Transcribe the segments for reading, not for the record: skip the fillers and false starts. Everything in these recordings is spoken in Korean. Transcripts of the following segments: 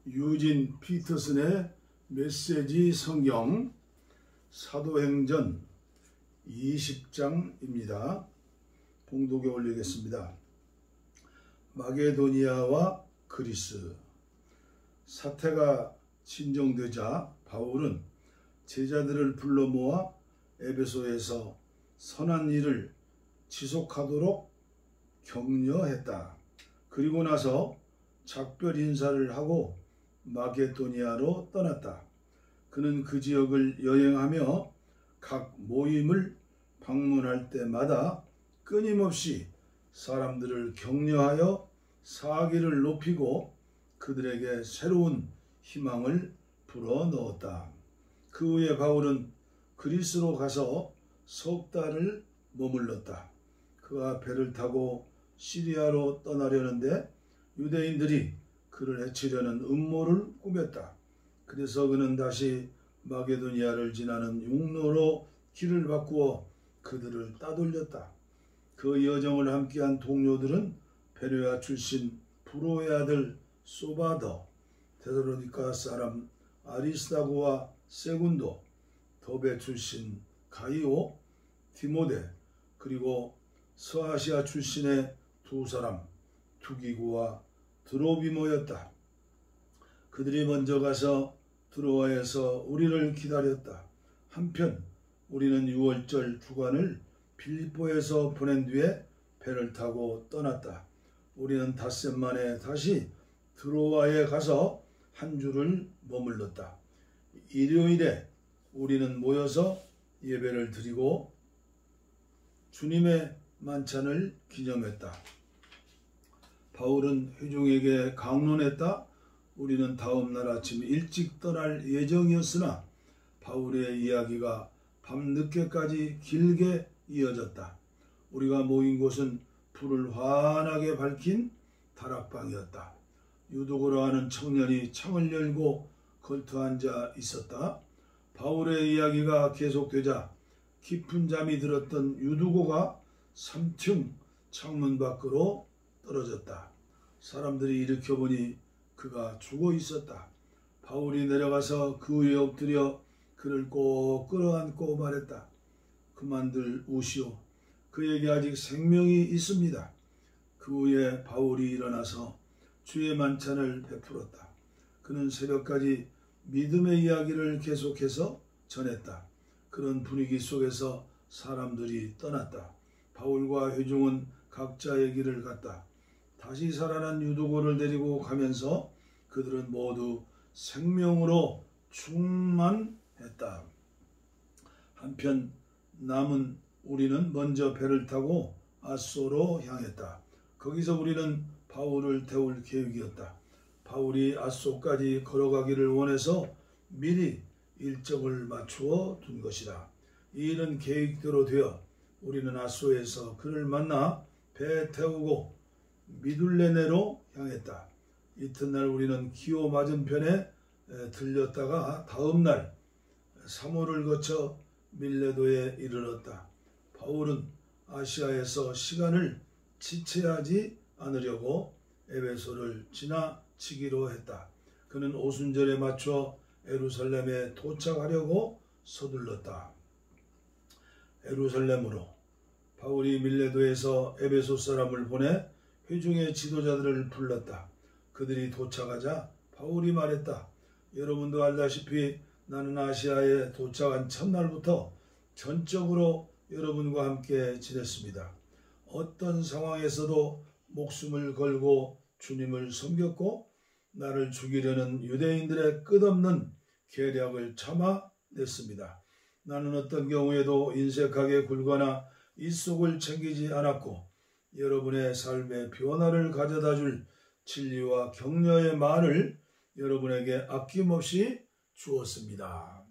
유진 피터슨의 메시지 성경 사도행전 20장입니다. 봉독에 올리겠습니다. 마게도니아와 그리스. 사태가 진정되자 바울은 제자들을 불러 모아 에베소에서 선한 일을 지속하도록 격려했다. 그리고 나서 작별 인사를 하고 마게도니아로 떠났다. 그는 그 지역을 여행하며 각 모임을 방문할 때마다 끊임없이 사람들을 격려하여 사기를 높이고 그들에게 새로운 희망을 불어넣었다. 그 후에 바울은 그리스로 가서 석 달을 머물렀다. 그가 배를 타고 시리아로 떠나려는데 유대인들이 그를 해치려는 음모를 꾸몄다. 그래서 그는 다시 마게도니아를 지나는 육로로 길을 바꾸어 그들을 따돌렸다. 그 여정을 함께한 동료들은 베레아 출신 브로의 아들 소바더, 데살로니가 사람 아리스다고와 세군도, 더베 출신 가이오, 디모데, 그리고 서아시아 출신의 두 사람 투기고와 드로비모였다. 그들이 먼저 가서 드로아에서 우리를 기다렸다. 한편 우리는 6월절 주간을 빌립보에서 보낸 뒤에 배를 타고 떠났다. 우리는 닷새 만에 다시 드로아에 가서 한 주를 머물렀다. 일요일에 우리는 모여서 예배를 드리고 주님의 만찬을 기념했다. 바울은 회중에게 강론했다. 우리는 다음 날 아침 일찍 떠날 예정이었으나 바울의 이야기가 밤늦게까지 길게 이어졌다. 우리가 모인 곳은 불을 환하게 밝힌 다락방이었다. 유두고라 하는 청년이 창을 열고 걸터 앉아 있었다. 바울의 이야기가 계속되자 깊은 잠이 들었던 유두고가 3층 창문 밖으로 떨어졌다. 사람들이 일으켜보니 그가 죽어 있었다. 바울이 내려가서 그 위에 엎드려 그를 꼭 끌어안고 말했다. 그만들 우시오. 그에게 아직 생명이 있습니다. 그 후에 바울이 일어나서 주의 만찬을 베풀었다. 그는 새벽까지 믿음의 이야기를 계속해서 전했다. 그런 분위기 속에서 사람들이 떠났다. 바울과 회중은 각자의 길을 갔다. 다시 살아난 유두고를 데리고 가면서 그들은 모두 생명으로 충만했다. 한편 남은 우리는 먼저 배를 타고 아소로 향했다. 거기서 우리는 바울을 태울 계획이었다. 바울이 아소까지 걸어가기를 원해서 미리 일정을 맞추어 둔 것이다. 이 일은 계획대로 되어 우리는 아소에서 그를 만나 배 태우고 미둘레네로 향했다. 이튿날 우리는 기오 맞은편에 들렸다가 다음날 사모를 거쳐 밀레도에 이르렀다. 바울은 아시아에서 시간을 지체하지 않으려고 에베소를 지나치기로 했다. 그는 오순절에 맞춰 예루살렘에 도착하려고 서둘렀다. 예루살렘으로 바울이 밀레도에서 에베소 사람을 보내 회중의 지도자들을 불렀다. 그들이 도착하자 바울이 말했다. 여러분도 알다시피 나는 아시아에 도착한 첫날부터 전적으로 여러분과 함께 지냈습니다. 어떤 상황에서도 목숨을 걸고 주님을 섬겼고 나를 죽이려는 유대인들의 끝없는 계략을 참아냈습니다. 나는 어떤 경우에도 인색하게 굴거나 일속을 챙기지 않았고 여러분의 삶에 변화를 가져다줄 진리와 격려의 말을 여러분에게 아낌없이 주었습니다.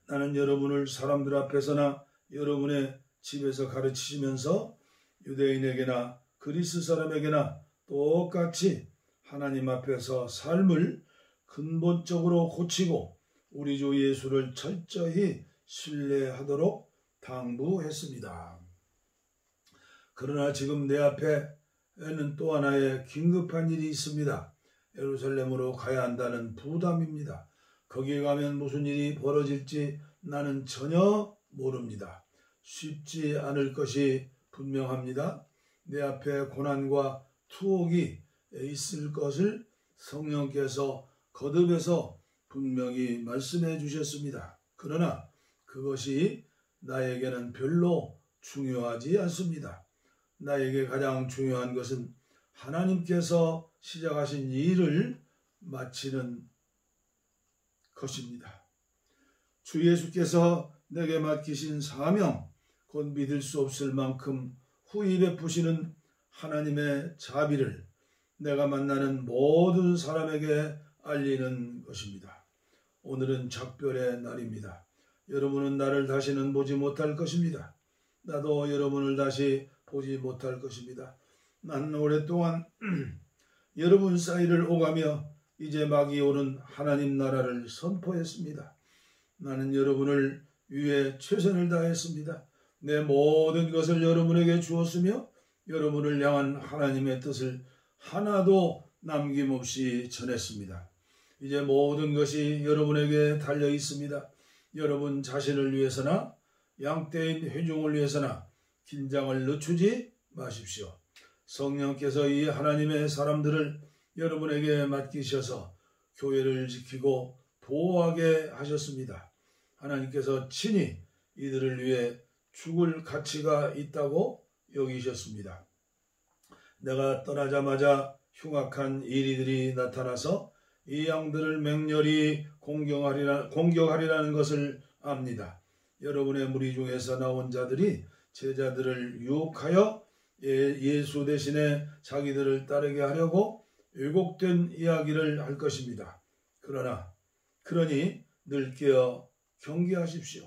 나는 여러분을 사람들 앞에서나 여러분의 집에서 가르치시면서 유대인에게나 그리스 사람에게나 똑같이 하나님 앞에서 삶을 근본적으로 고치고 우리 주 예수를 철저히 신뢰하도록 당부했습니다. 그러나 지금 내 앞에는 또 하나의 긴급한 일이 있습니다. 예루살렘으로 가야 한다는 부담입니다. 거기에 가면 무슨 일이 벌어질지 나는 전혀 모릅니다. 쉽지 않을 것이 분명합니다. 내 앞에 고난과 투옥이 있을 것을 성령께서 거듭해서 분명히 말씀해 주셨습니다. 그러나 그것이 나에게는 별로 중요하지 않습니다. 나에게 가장 중요한 것은 하나님께서 시작하신 일을 마치는 것입니다. 주 예수께서 내게 맡기신 사명, 곧 믿을 수 없을 만큼 후히 베푸시는 하나님의 자비를 내가 만나는 모든 사람에게 알리는 것입니다. 오늘은 작별의 날입니다. 여러분은 나를 다시는 보지 못할 것입니다. 나도 여러분을 다시 보지 못할 것입니다. 나는 오랫동안 여러분 사이를 오가며 이제 막이 오는 하나님 나라를 선포했습니다. 나는 여러분을 위해 최선을 다했습니다. 내 모든 것을 여러분에게 주었으며 여러분을 향한 하나님의 뜻을 하나도 남김없이 전했습니다. 이제 모든 것이 여러분에게 달려 있습니다. 여러분 자신을 위해서나 양떼인 회중을 위해서나 긴장을 늦추지 마십시오. 성령께서 이 하나님의 사람들을 여러분에게 맡기셔서 교회를 지키고 보호하게 하셨습니다. 하나님께서 친히 이들을 위해 죽을 가치가 있다고 여기셨습니다. 내가 떠나자마자 흉악한 이리들이 나타나서 이 양들을 맹렬히 공격하리라는 것을 압니다. 여러분의 무리 중에서 나온 자들이 제자들을 유혹하여 예수 대신에 자기들을 따르게 하려고 왜곡된 이야기를 할 것입니다. 그러니 늘 깨어 경계하십시오.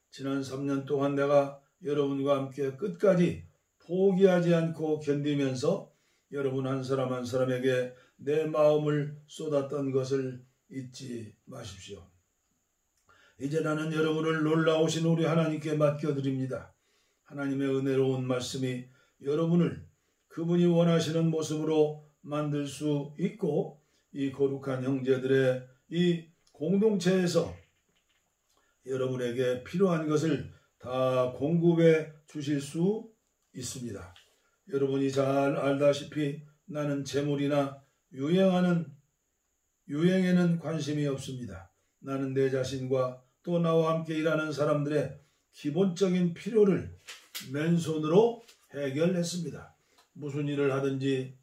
지난 3년 동안 내가 여러분과 함께 끝까지 포기하지 않고 견디면서 여러분 한 사람 한 사람에게 내 마음을 쏟았던 것을 잊지 마십시오. 이제 나는 여러분을 놀라우신 우리 하나님께 맡겨드립니다. 하나님의 은혜로운 말씀이 여러분을 그분이 원하시는 모습으로 만들 수 있고 이 거룩한 형제들의 이 공동체에서 여러분에게 필요한 것을 다 공급해 주실 수 있습니다. 여러분이 잘 알다시피 나는 재물이나 유행에는 관심이 없습니다. 나는 내 자신과 또 나와 함께 일하는 사람들의 기본적인 필요를 맨손으로 해결했습니다. 무슨 일을 하든지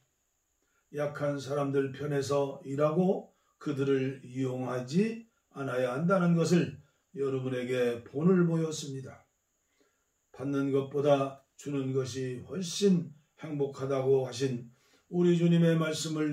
약한 사람들 편에서 일하고 그들을 이용하지 않아야 한다는 것을 여러분에게 본을 보였습니다. 받는 것보다 주는 것이 훨씬 행복하다고 하신 우리 주님의 말씀을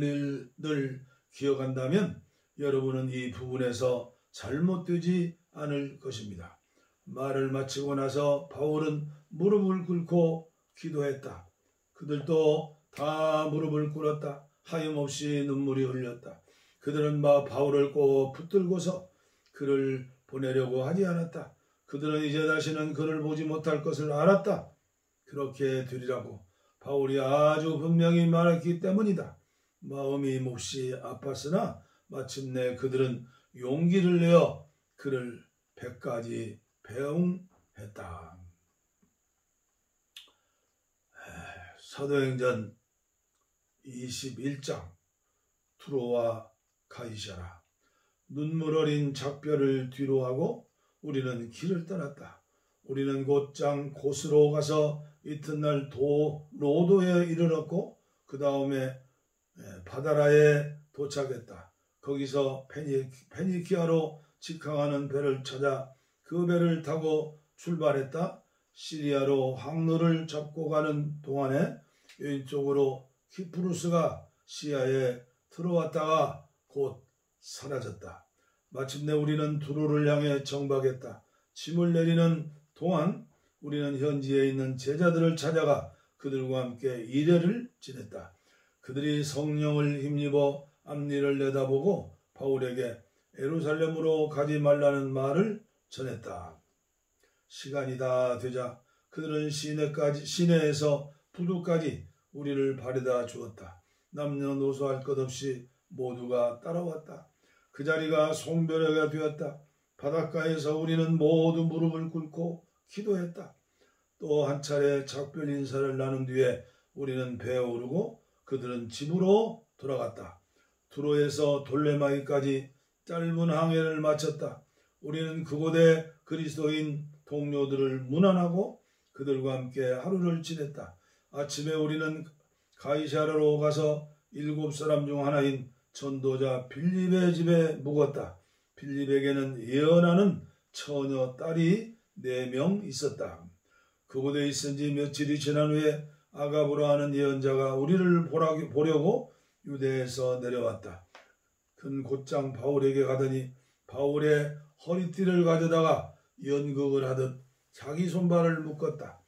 늘 기억한다면 여러분은 이 부분에서 잘못되지 않을 것입니다. 말을 마치고 나서 바울은 무릎을 꿇고 기도했다. 그들도 다 무릎을 꿇었다. 하염없이 눈물이 흘렸다. 그들은 바울을 꼭 붙들고서 그를 보내려고 하지 않았다. 그들은 이제 다시는 그를 보지 못할 것을 알았다. 그렇게 되리라고 바울이 아주 분명히 말했기 때문이다. 마음이 몹시 아팠으나 마침내 그들은 용기를 내어 그를 배까지 배웅했다. 사도행전 21장 투로와 가이사라. 눈물 어린 작별을 뒤로하고 우리는 길을 떠났다. 우리는 곧장 고스로 가서 이튿날 로도에 이르렀고 그 다음에 바다라에 도착했다. 거기서 페니키아로 직항하는 배를 찾아 그 배를 타고 출발했다. 시리아로 항로를 잡고 가는 동안에 왼쪽으로 키프루스가 시야에 들어왔다가 곧 사라졌다. 마침내 우리는 두로를 향해 정박했다. 짐을 내리는 동안 우리는 현지에 있는 제자들을 찾아가 그들과 함께 이레를 지냈다. 그들이 성령을 힘입어 앞니를 내다보고 바울에게 예루살렘으로 가지 말라는 말을 전했다. 시간이 다 되자 그들은 시내에서 부두까지 우리를 바래다 주었다. 남녀노소 할 것 없이 모두가 따라왔다. 그 자리가 송별회가 되었다. 바닷가에서 우리는 모두 무릎을 꿇고 기도했다. 또 한 차례 작별 인사를 나눈 뒤에 우리는 배에 오르고 그들은 집으로 돌아갔다. 두로에서 돌레마이까지 짧은 항해를 마쳤다. 우리는 그곳에 그리스도인 동료들을 문안하고 그들과 함께 하루를 지냈다. 아침에 우리는 가이사랴로 가서 7사람 중 하나인 전도자 빌립의 집에 묵었다. 빌립에게는 예언하는 처녀 딸이 4명 있었다. 그곳에 있은 지 며칠이 지난 후에 아가보라 하는 예언자가 우리를 보려고 유대에서 내려왔다. 그는 곧장 바울에게 가더니 바울의 허리띠를 가져다가 연극을 하듯 자기 손발을 묶었다.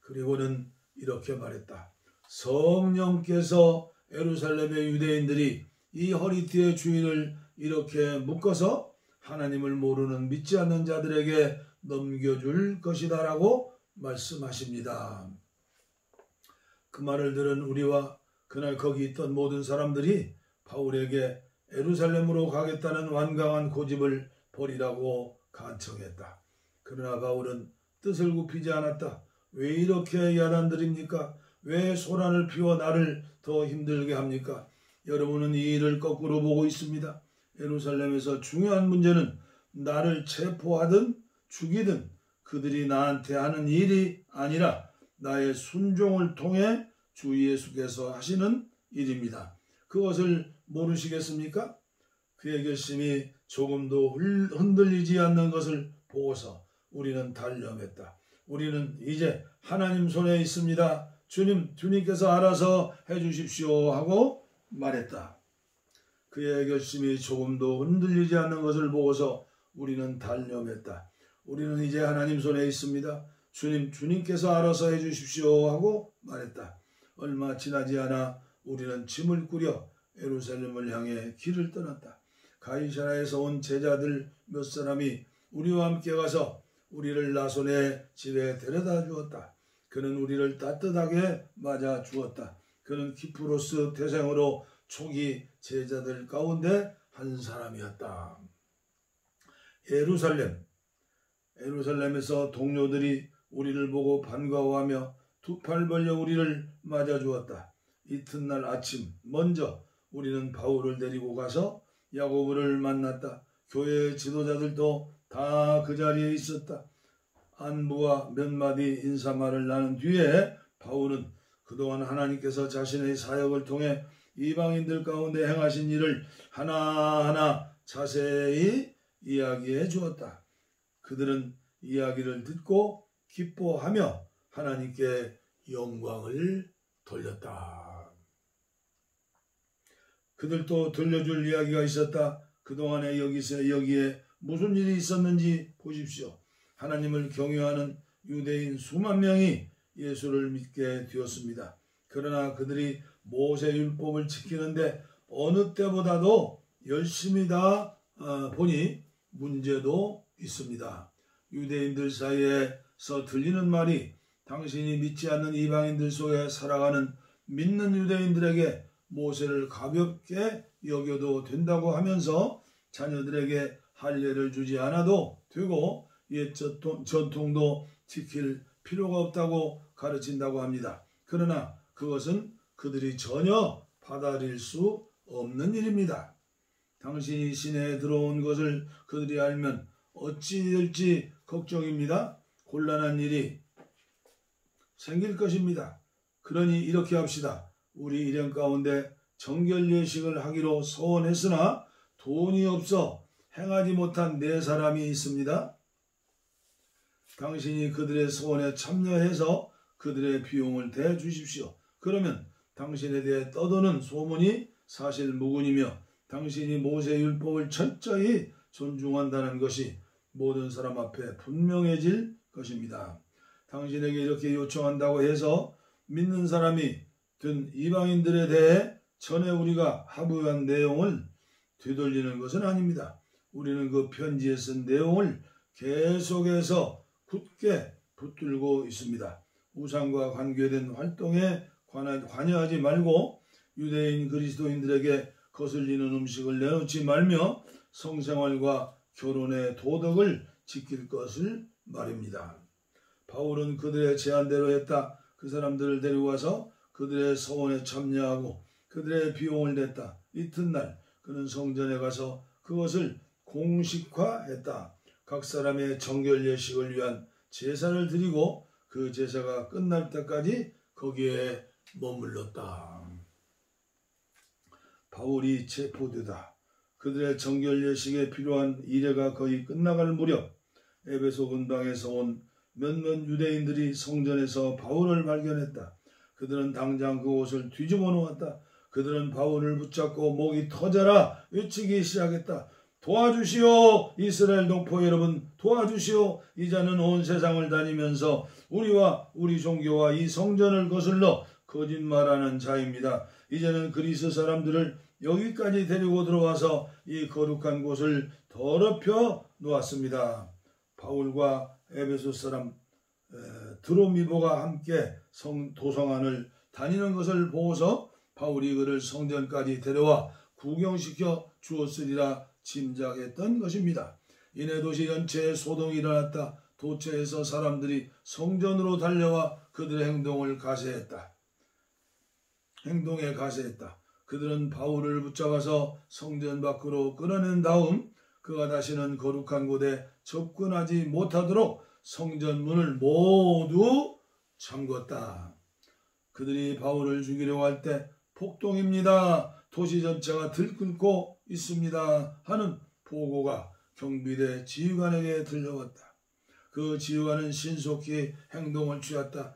그리고는 이렇게 말했다. 성령께서 예루살렘의 유대인들이 이 허리띠의 주인을 이렇게 묶어서 하나님을 모르는 믿지 않는 자들에게 넘겨줄 것이다 라고 말씀하십니다. 그 말을 들은 우리와 그날 거기 있던 모든 사람들이 바울에게 예루살렘으로 가겠다는 완강한 고집을 버리라고 간청했다. 그러나 바울은 뜻을 굽히지 않았다. 왜 이렇게 야단들입니까? 왜 소란을 피워 나를 더 힘들게 합니까? 여러분은 이 일을 거꾸로 보고 있습니다. 예루살렘에서 중요한 문제는 나를 체포하든 죽이든 그들이 나한테 하는 일이 아니라 나의 순종을 통해 주 예수께서 하시는 일입니다. 그것을 모르시겠습니까? 그의 결심이 조금도 흔들리지 않는 것을 보고서 우리는 단념했다. 우리는 이제 하나님 손에 있습니다. 주님께서 알아서 해주십시오 하고 말했다. 그의 결심이 조금도 흔들리지 않는 것을 보고서 우리는 단념했다. 우리는 이제 하나님 손에 있습니다. 주님께서 알아서 해주십시오 하고 말했다. 얼마 지나지 않아 우리는 짐을 꾸려 예루살렘을 향해 길을 떠났다. 가이사랴에서 온 제자들 몇 사람이 우리와 함께 가서 우리를 나손의 집에 데려다 주었다. 그는 우리를 따뜻하게 맞아 주었다. 그는 키프로스 태생으로 초기 제자들 가운데 한 사람이었다. 예루살렘에서 동료들이 우리를 보고 반가워하며 두 팔 벌려 우리를 맞아 주었다. 이튿날 아침 먼저 우리는 바울을 데리고 가서 야고보를 만났다. 교회의 지도자들도 다 그 자리에 있었다. 안부와 몇 마디 인사말을 나눈 뒤에 바울은 그동안 하나님께서 자신의 사역을 통해 이방인들 가운데 행하신 일을 하나하나 자세히 이야기해 주었다. 그들은 이야기를 듣고 기뻐하며 하나님께 영광을 돌렸다. 그들도 들려줄 이야기가 있었다. 그동안에 여기에 무슨 일이 있었는지 보십시오. 하나님을 경외하는 유대인 수만 명이 예수를 믿게 되었습니다. 그러나 그들이 모세율법을 지키는데 어느 때보다도 열심히다 보니 문제도 있습니다. 유대인들 사이에서 들리는 말이 당신이 믿지 않는 이방인들 속에 살아가는 믿는 유대인들에게 모세를 가볍게 여겨도 된다고 하면서 자녀들에게 할례를 주지 않아도 되고 옛 전통도 지킬 필요가 없다고 가르친다고 합니다. 그러나 그것은 그들이 전혀 받아들일 수 없는 일입니다. 당신이 시내에 들어온 것을 그들이 알면 어찌 될지 걱정입니다. 곤란한 일이 생길 것입니다. 그러니 이렇게 합시다. 우리 일행 가운데 정결 예식을 하기로 서원했으나 돈이 없어 행하지 못한 4사람이 있습니다. 당신이 그들의 소원에 참여해서 그들의 비용을 대 주십시오. 그러면 당신에 대해 떠도는 소문이 사실 무근이며 당신이 모세율법을 철저히 존중한다는 것이 모든 사람 앞에 분명해질 것입니다. 당신에게 이렇게 요청한다고 해서 믿는 사람이 된 이방인들에 대해 전에 우리가 합의한 내용을 되돌리는 것은 아닙니다. 우리는 그 편지에 쓴 내용을 계속해서 굳게 붙들고 있습니다. 우상과 관계된 활동에 관여하지 말고 유대인 그리스도인들에게 거슬리는 음식을 내놓지 말며 성생활과 결혼의 도덕을 지킬 것을 말입니다. 바울은 그들의 제안대로 했다. 그 사람들을 데리고 와서 그들의 서원에 참여하고 그들의 비용을 냈다. 이튿날 그는 성전에 가서 그것을 공식화했다. 각 사람의 정결 예식을 위한 제사를 드리고 그 제사가 끝날 때까지 거기에 머물렀다. 바울이 체포되다. 그들의 정결 예식에 필요한 이래가 거의 끝나갈 무렵 에베소 근방에서 온 몇몇 유대인들이 성전에서 바울을 발견했다. 그들은 당장 그 옷을 뒤집어 놓았다. 그들은 바울을 붙잡고 목이 터져라 외치기 시작했다. 도와주시오. 이스라엘 동포 여러분, 도와주시오. 이 자는 온 세상을 다니면서 우리와 우리 종교와 이 성전을 거슬러 거짓말하는 자입니다. 이제는 그리스 사람들을 여기까지 데리고 들어와서 이 거룩한 곳을 더럽혀 놓았습니다. 바울과 에베소 사람 드로미보가 함께 도성안을 다니는 것을 보고서 바울이 그를 성전까지 데려와 구경시켜 주었으리라 짐작했던 것입니다. 이내 도시 전체에 소동이 일어났다. 도처에서 사람들이 성전으로 달려와 그들의 행동에 가세했다. 그들은 바울을 붙잡아서 성전 밖으로 끌어낸 다음 그가 다시는 거룩한 곳에 접근하지 못하도록 성전 문을 모두 잠궜다. 그들이 바울을 죽이려고 할 때 폭동입니다. 도시 전체가 들끓고 있습니다. 하는 보고가 경비대 지휘관에게 들려왔다. 그 지휘관은 신속히 행동을 취했다.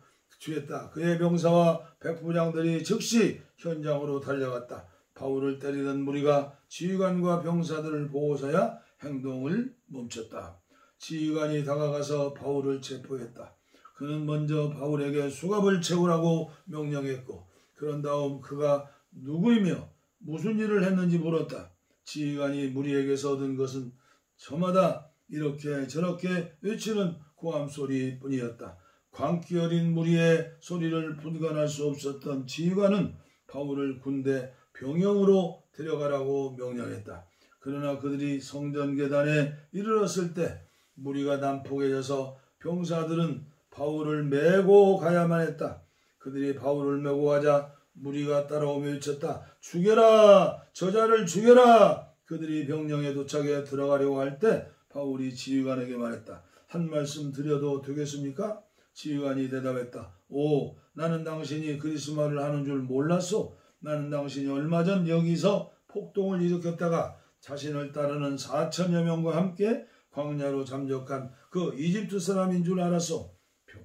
그의 병사와 백부장들이 즉시 현장으로 달려갔다. 바울을 때리던 무리가 지휘관과 병사들을 보고서야 행동을 멈췄다. 지휘관이 다가가서 바울을 체포했다. 그는 먼저 바울에게 수갑을 채우라고 명령했고 그런 다음 그가 누구이며 무슨 일을 했는지 물었다. 지휘관이 무리에게서 얻은 것은 저마다 이렇게 저렇게 외치는 고함 소리뿐이었다. 광기 어린 무리의 소리를 분간할 수 없었던 지휘관은 바울을 군대 병영으로 데려가라고 명령했다. 그러나 그들이 성전 계단에 이르렀을 때 무리가 난폭해져서 병사들은 바울을 메고 가야만 했다. 그들이 바울을 메고 가자 무리가 따라오며 외쳤다. 죽여라! 저자를 죽여라! 그들이 병영에 도착해 들어가려고 할 때 바울이 지휘관에게 말했다. 한 말씀 드려도 되겠습니까? 지휘관이 대답했다. 오, 나는 당신이 그리스말을 하는 줄 몰랐소. 나는 당신이 얼마 전 여기서 폭동을 일으켰다가 자신을 따르는 4천여 명과 함께 광야로 잠적한 그 이집트 사람인 줄 알았소.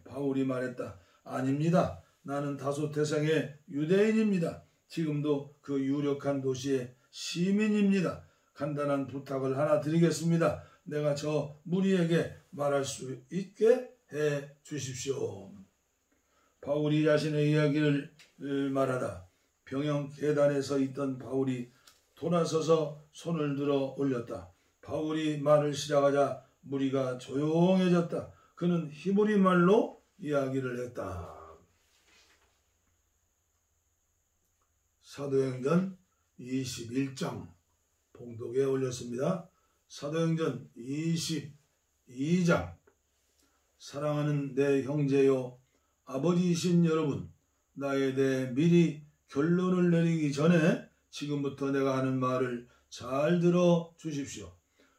바울이 말했다. 아닙니다. 나는 다소 태생의 유대인입니다. 지금도 그 유력한 도시의 시민입니다. 간단한 부탁을 하나 드리겠습니다. 내가 저 무리에게 말할 수 있게 해 주십시오. 바울이 자신의 이야기를 말하다 병영 계단에 서 있던 바울이 돌아서서 손을 들어 올렸다. 바울이 말을 시작하자 무리가 조용해졌다. 그는 히브리 말로 이야기를 했다. 사도행전 21장 봉독에 올렸습니다. 사도행전 22장 사랑하는 내 형제요 아버지이신 여러분, 나에 대해 미리 결론을 내리기 전에 지금부터 내가 하는 말을 잘 들어 주십시오.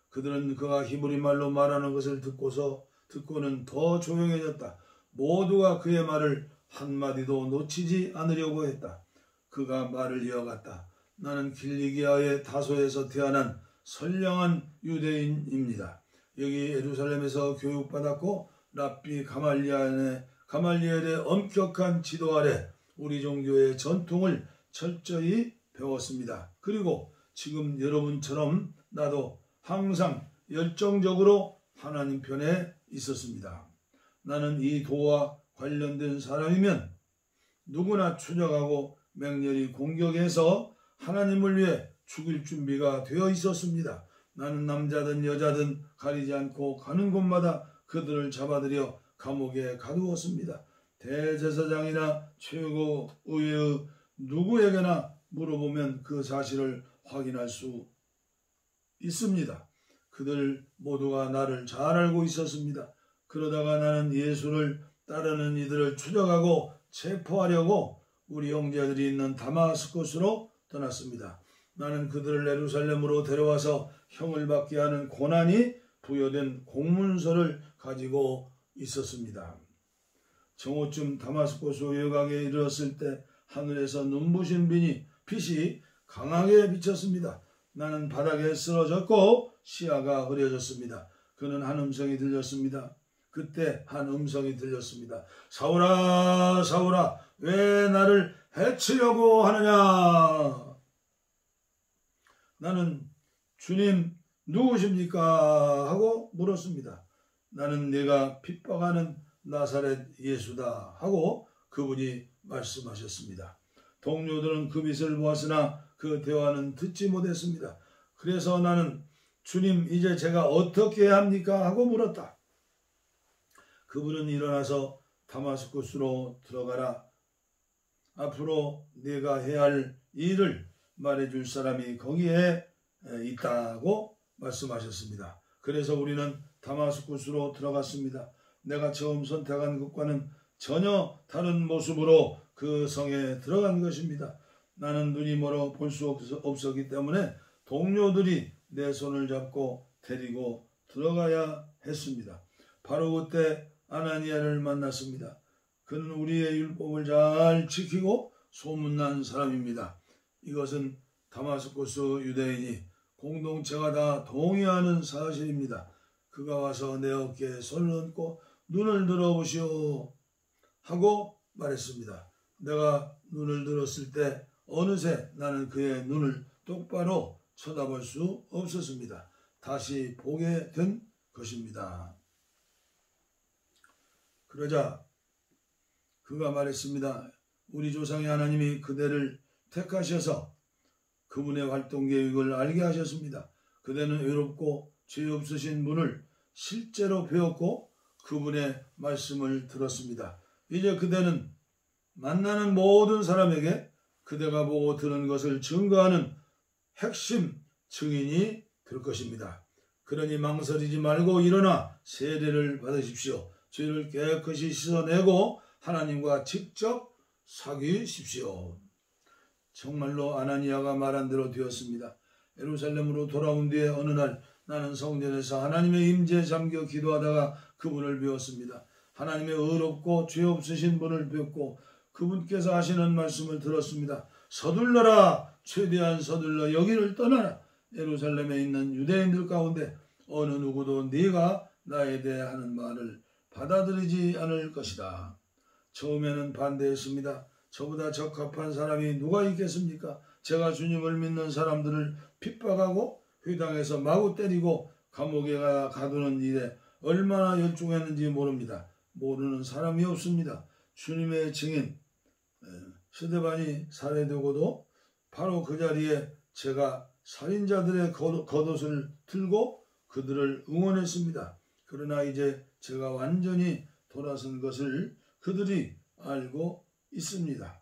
그들은 그가 히브리 말로 말하는 것을 듣고는 더 조용해졌다. 모두가 그의 말을 한마디도 놓치지 않으려고 했다. 그가 말을 이어갔다. 나는 길리기아의 다소에서 태어난 선량한 유대인입니다. 여기 예루살렘에서 교육받았고 랍비 가말리엘의 엄격한 지도 아래 우리 종교의 전통을 철저히 배웠습니다. 그리고 지금 여러분처럼 나도 항상 열정적으로 하나님 편에 있었습니다. 나는 이 도와 관련된 사람이면 누구나 추적하고 맹렬히 공격해서 하나님을 위해 죽일 준비가 되어 있었습니다. 나는 남자든 여자든 가리지 않고 가는 곳마다 그들을 잡아들여 감옥에 가두었습니다. 대제사장이나 최고의회 누구에게나 물어보면 그 사실을 확인할 수 있습니다. 그들 모두가 나를 잘 알고 있었습니다. 그러다가 나는 예수를 따르는 이들을 추적하고 체포하려고 우리 형제들이 있는 다마스쿠스로 떠났습니다. 나는 그들을 예루살렘으로 데려와서 형을 받게 하는 고난이 부여된 공문서를 가지고 있었습니다. 정오쯤 다마스쿠스 외곽에 이르렀을 때 하늘에서 눈부신 빛이 강하게 비쳤습니다. 나는 바닥에 쓰러졌고 시야가 흐려졌습니다. 그는 한 음성이 들렸습니다. 그때 한 음성이 들렸습니다. 사울아, 사울아, 왜 나를 해치려고 하느냐? 나는 주님 누구십니까? 하고 물었습니다. 나는 네가 핍박하는 나사렛 예수다 하고 그분이 말씀하셨습니다. 동료들은 그 빛을 보았으나 그 대화는 듣지 못했습니다. 그래서 나는 주님 이제 제가 어떻게 해야 합니까? 하고 물었다. 그분은 일어나서 다마스쿠스로 들어가라. 앞으로 네가 해야 할 일을 말해줄 사람이 거기에 있다고 말씀하셨습니다. 그래서 우리는 다마스쿠스로 들어갔습니다. 내가 처음 선택한 것과는 전혀 다른 모습으로 그 성에 들어간 것입니다. 나는 눈이 멀어 볼 수 없었기 때문에 동료들이 내 손을 잡고 데리고 들어가야 했습니다. 바로 그때 아나니아를 만났습니다. 그는 우리의 율법을 잘 지키고 소문난 사람입니다. 이것은 다마스쿠스 유대인이 공동체가 다 동의하는 사실입니다. 그가 와서 내 어깨에 손을 얹고 눈을 들어보시오 하고 말했습니다. 내가 눈을 들었을 때 어느새 나는 그의 눈을 똑바로 쳐다볼 수 없었습니다. 다시 보게 된 것입니다. 그러자 그가 말했습니다. 우리 조상의 하나님이 그대를 택하셔서 그분의 활동 계획을 알게 하셨습니다. 그대는 외롭고 죄 없으신 분을 실제로 배웠고 그분의 말씀을 들었습니다. 이제 그대는 만나는 모든 사람에게 그대가 보고 들은 것을 증거하는 핵심 증인이 될 것입니다. 그러니 망설이지 말고 일어나 세례를 받으십시오. 죄를 깨끗이 씻어내고 하나님과 직접 사귀십시오. 정말로 아나니아가 말한 대로 되었습니다. 예루살렘으로 돌아온 뒤에 어느 날 나는 성전에서 하나님의 임재에 잠겨 기도하다가 그분을 배웠습니다. 하나님의 의롭고 죄 없으신 분을 뵙고 그분께서 하시는 말씀을 들었습니다. 서둘러라, 최대한 서둘러 여기를 떠나라. 예루살렘에 있는 유대인들 가운데 어느 누구도 네가 나에 대해 하는 말을 받아들이지 않을 것이다. 처음에는 반대했습니다. 저보다 적합한 사람이 누가 있겠습니까? 제가 주님을 믿는 사람들을 핍박하고 회당에서 마구 때리고 감옥에 가두는 일에 얼마나 열중했는지 모릅니다. 모르는 사람이 없습니다. 주님의 증인 스데반이 살해되고도 바로 그 자리에 제가 살인자들의 겉옷을 들고 그들을 응원했습니다. 그러나 이제 제가 완전히 돌아선 것을 그들이 알고 있습니다.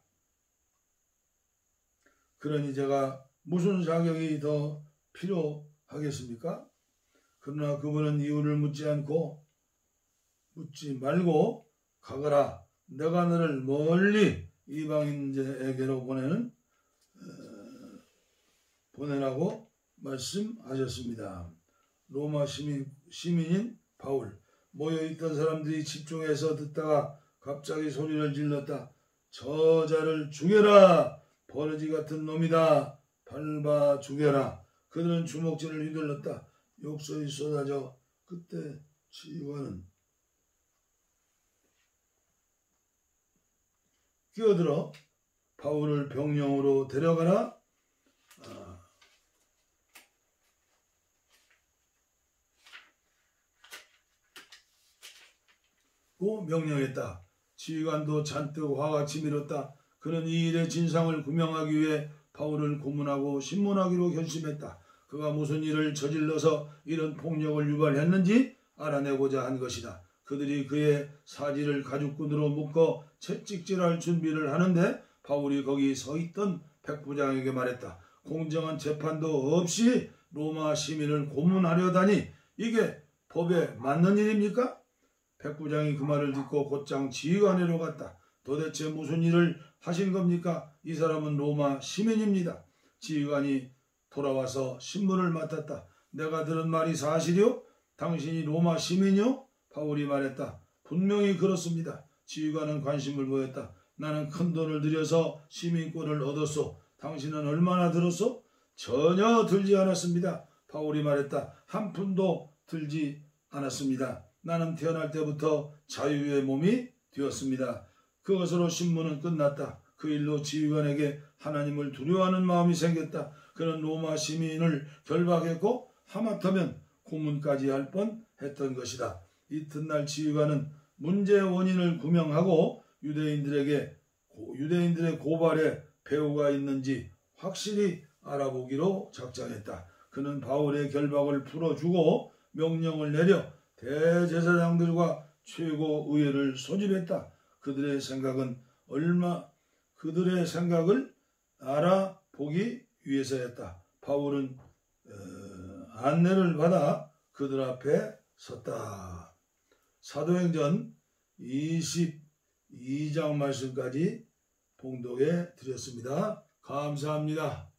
그러니 제가 무슨 자격이 더 필요하겠습니까? 그러나 그분은 이유를 묻지 말고 가거라. 내가 너를 멀리 이방인에게로 보내라고 말씀하셨습니다. 로마 시민인 바울. 모여있던 사람들이 집중해서 듣다가 갑자기 소리를 질렀다. 저자를 죽여라. 버러지 같은 놈이다. 밟아 죽여라. 그들은 주먹질을 휘둘렀다. 욕설이 쏟아져 그때 지휘관은 끼어들어 바울을 병영으로 데려가라. 고 명령했다. 지휘관도 잔뜩 화가 치밀었다. 그는 이 일의 진상을 규명하기 위해 바울을 고문하고 신문하기로 결심했다. 그가 무슨 일을 저질러서 이런 폭력을 유발했는지 알아내고자 한 것이다. 그들이 그의 사지를 가죽끈으로 묶어 채찍질할 준비를 하는데 바울이 거기 서 있던 백부장에게 말했다. 공정한 재판도 없이 로마 시민을 고문하려다니 이게 법에 맞는 일입니까? 백부장이 그 말을 듣고 곧장 지휘관으로 갔다. 도대체 무슨 일을 하신 겁니까? 이 사람은 로마 시민입니다. 지휘관이 돌아와서 신문을 맡았다. 내가 들은 말이 사실이요? 당신이 로마 시민이요? 바울이 말했다. 분명히 그렇습니다. 지휘관은 관심을 보였다. 나는 큰 돈을 들여서 시민권을 얻었소. 당신은 얼마나 들었소? 전혀 들지 않았습니다. 바울이 말했다. 한 푼도 들지 않았습니다. 나는 태어날 때부터 자유의 몸이 되었습니다. 그것으로 신문은 끝났다. 그 일로 지휘관에게 하나님을 두려워하는 마음이 생겼다. 그는 로마 시민을 결박했고 하마터면 고문까지 할 뻔했던 것이다. 이튿날 지휘관은 문제의 원인을 규명하고 유대인들의 고발에 배후가 있는지 확실히 알아보기로 작정했다. 그는 바울의 결박을 풀어주고 명령을 내려 대제사장들과 최고의회를 소집했다. 그들의 생각을 알아보기 위해서였다. 바울은 안내를 받아 그들 앞에 섰다. 사도행전 22장 말씀까지 봉독해 드렸습니다. 감사합니다.